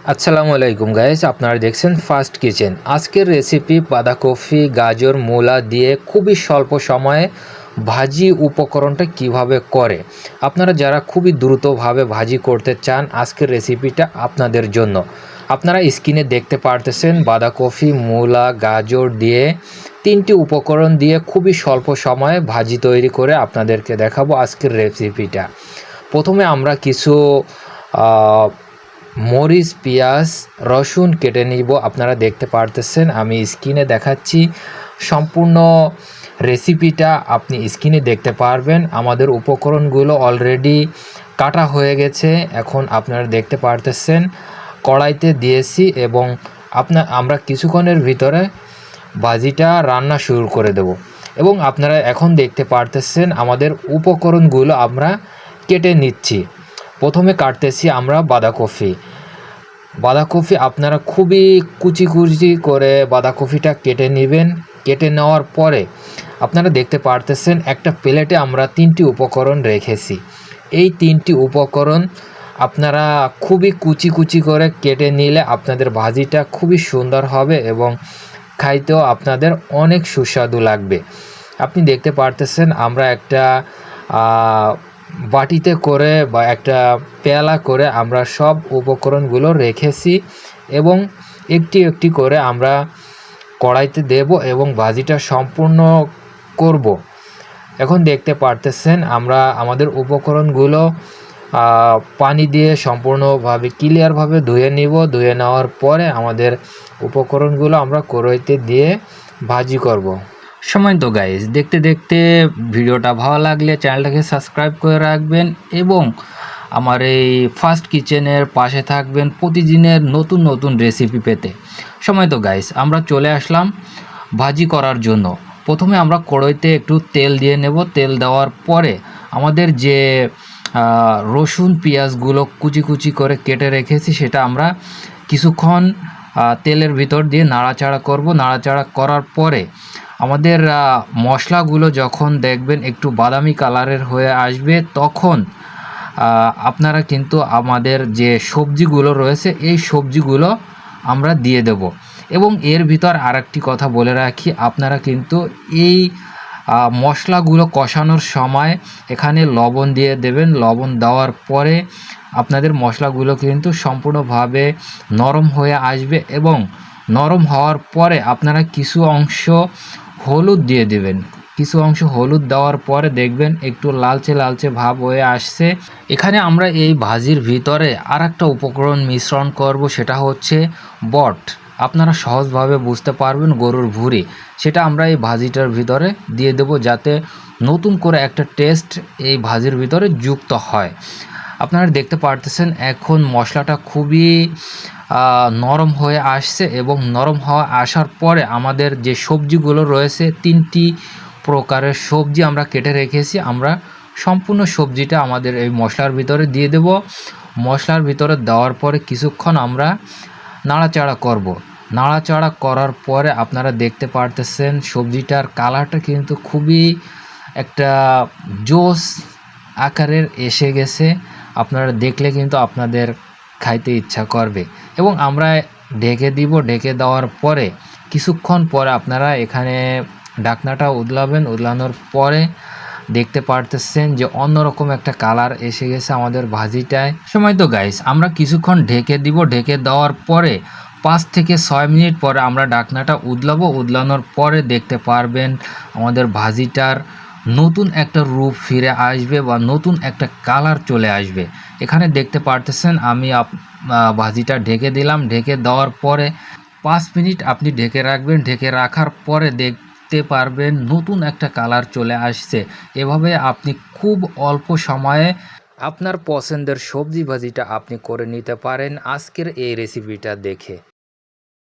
আসসালামু আলাইকুম গাইস, আপনারা দেখছেন ফার্স্ট কিচেন। আজকের রেসিপি বাঁধাকপি, গাজর, মূলা দিয়ে খুবই স্বল্প সময়ে ভাজি উপকরণটা কিভাবে করে। আপনারা যারা খুবই দ্রুতভাবে ভাজি করতে চান, আজকের রেসিপিটা আপনাদের জন্য। আপনারা স্ক্রিনে দেখতে পারতেছেন বাঁধাকপি, মূলা, গাজর দিয়ে তিনটি উপকরণ দিয়ে খুবই স্বল্প সময়ে ভাজি তৈরি করে আপনাদেরকে দেখাবো আজকের রেসিপিটা। প্রথমে আমরা কিছু মরিচ, পেঁয়াজ, রসুন কেটে নিব। আপনারা দেখতে পারতেছেন, আমি স্ক্রিনে দেখাচ্ছি। সম্পূর্ণ রেসিপিটা আপনি স্ক্রিনে দেখতে পারবেন। আমাদের উপকরণগুলো অলরেডি কাটা হয়ে গেছে। এখন আপনারা দেখতে পারতেছেন কড়াইতে দিয়েছি এবং আমরা কিছুক্ষণের ভিতরে ভাজিটা রান্না শুরু করে দেব। এবং আপনারা এখন দেখতে পারতেছেন আমাদের উপকরণগুলো আমরা কেটে নিচ্ছি। প্রথমে কাটতেছি আমরা বাঁধাকপি আপনারা খুবই কুচি কুচি করে বাঁধাকপিটা কেটে নেবেন। কেটে নেওয়ার পরে আপনারা দেখতে পারতেছেন একটা প্লেটে আমরা তিনটি উপকরণ রেখেছি। এই তিনটি উপকরণ আপনারা খুবই কুচি কুচি করে কেটে নিলে আপনাদের ভাজিটা খুবই সুন্দর হবে এবং খাইতেও আপনাদের অনেক সুস্বাদু লাগবে। আপনি দেখতে পারতেছেন আমরা একটা বাটিতে করে বা একটা পেয়ালা করে আমরা সব উপকরণগুলো রেখেছি এবং একটি একটি করে আমরা কড়াইতে দেব এবং ভাজিটা সম্পূর্ণ করব। এখন দেখতে পারতেছেন আমরা আমাদের উপকরণগুলো পানি দিয়ে সম্পূর্ণভাবে ক্লিয়ারভাবে ধুয়ে নিব। ধুয়ে নেওয়ার পরে আমাদের উপকরণগুলো আমরা কড়াইতে দিয়ে ভাজি করব। তো গাইস, দেখতে দেখতে ভিডিওটা ভালো লাগলে চ্যানেলটাকে সাবস্ক্রাইব করে রাখবেন এবং আমার এই ফার্স্ট কিচেনের পাশে থাকবেন প্রতিদিনের নতুন নতুন রেসিপি পেতে। তো গাইস, আমরা চলে আসলাম ভাজি করার জন্য। প্রথমে আমরা কড়াইতে একটু তেল দিয়ে নেব। তেল দেওয়ার পরে আমাদের যে রসুন পেঁয়াজগুলো কুচি কুচি করে কেটে রেখেছি সেটা আমরা কিছুক্ষণ তেলের ভিতর দিয়ে নাড়াচাড়া করব। নাড়াচাড়া করার পরে আমাদের মশলাগুলো যখন দেখবেন একটু বাদামি কালারের হয়ে আসবে, তখন আপনারা কিন্তু আমাদের যে সবজিগুলো রয়েছে এই সবজিগুলো আমরা দিয়ে দেব। এবং এর ভিতর আরেকটি কথা বলে রাখি, আপনারা কিন্তু এই মশলাগুলো কষানোর সময় এখানে লবণ দিয়ে দেবেন। লবণ দেওয়ার পরে আপনাদের মশলাগুলো কিন্তু সম্পূর্ণভাবে নরম হয়ে আসবে এবং নরম হওয়ার পরে আপনারা কিছু অংশ হলুদ দিয়ে দেবেন। কিছু অংশ হলুদ দেওয়ার পরে দেখবেন একটু লালচে লালচে ভাব হয়ে আসছে। এখানে আমরা এই ভাজির ভিতরে আর একটা উপকরণ মিশ্রণ করব, সেটা হচ্ছে বট। আপনারা সহজভাবে বুঝতে পারবেন, গরুর ভুঁড়ি। সেটা আমরা এই ভাজিটার ভিতরে দিয়ে দেব যাতে নতুন করে একটা টেস্ট এই ভাজির ভিতরে যুক্ত হয়। আপনারা দেখতে পারতেছেন এখন মশলাটা খুবই নরম হয়ে আসছে এবং নরম হওয়া আসার পরে আমাদের যে সবজিগুলো রয়েছে তিনটি প্রকারের সবজি আমরা কেটে রেখেছি। আমরা সম্পূর্ণ সবজিটা আমাদের এই মশলার ভিতরে দিয়ে দেব। মশলার ভিতরে দেওয়ার পরে কিছুক্ষণ আমরা নাড়াচাড়া করব। নাড়াচাড়া করার পরে আপনারা দেখতে পারতেছেন সবজিটার কালারটা কিন্তু খুবই একটা জোস আকারের এসে গেছে। আপনারা দেখলে কিন্তু আপনাদের খাইতে ইচ্ছা করবে এবং আমরা ঢেকে দিব। ঢেকে দেওয়ার পরে কিছুক্ষণ পরে আপনারা এখানে ঢাকনাটা উদলাবেন। উদলানোর পরে দেখতে পারতেছেন যে অন্যরকম একটা কালার এসে গেছে আমাদের ভাজিটায়। তো গাইস, আমরা কিছুক্ষণ ঢেকে দিব। ঢেকে দেওয়ার পরে 5 থেকে 6 মিনিট পরে আমরা ঢাকনাটা উদলাবো। উদলানোর পরে দেখতে পারবেন আমাদের ভাজিটার নতুন একটা রূপ ফিরে আসবে বা নতুন একটা কালার চলে আসবে। এখানে দেখতে পারতেছেন আমি ভাজিটা ঢেকে দিলাম। ঢেকে দেওয়ার পরে 5 মিনিট আপনি ঢেকে রাখবেন। ঢেকে রাখার পরে দেখতে পারবেন নতুন একটা কালার চলে আসছে। এভাবে আপনি খুব অল্প সময়ে আপনার পছন্দের সবজি ভাজিটা আপনি করে নিতে পারেন আজকের এই রেসিপিটা দেখে।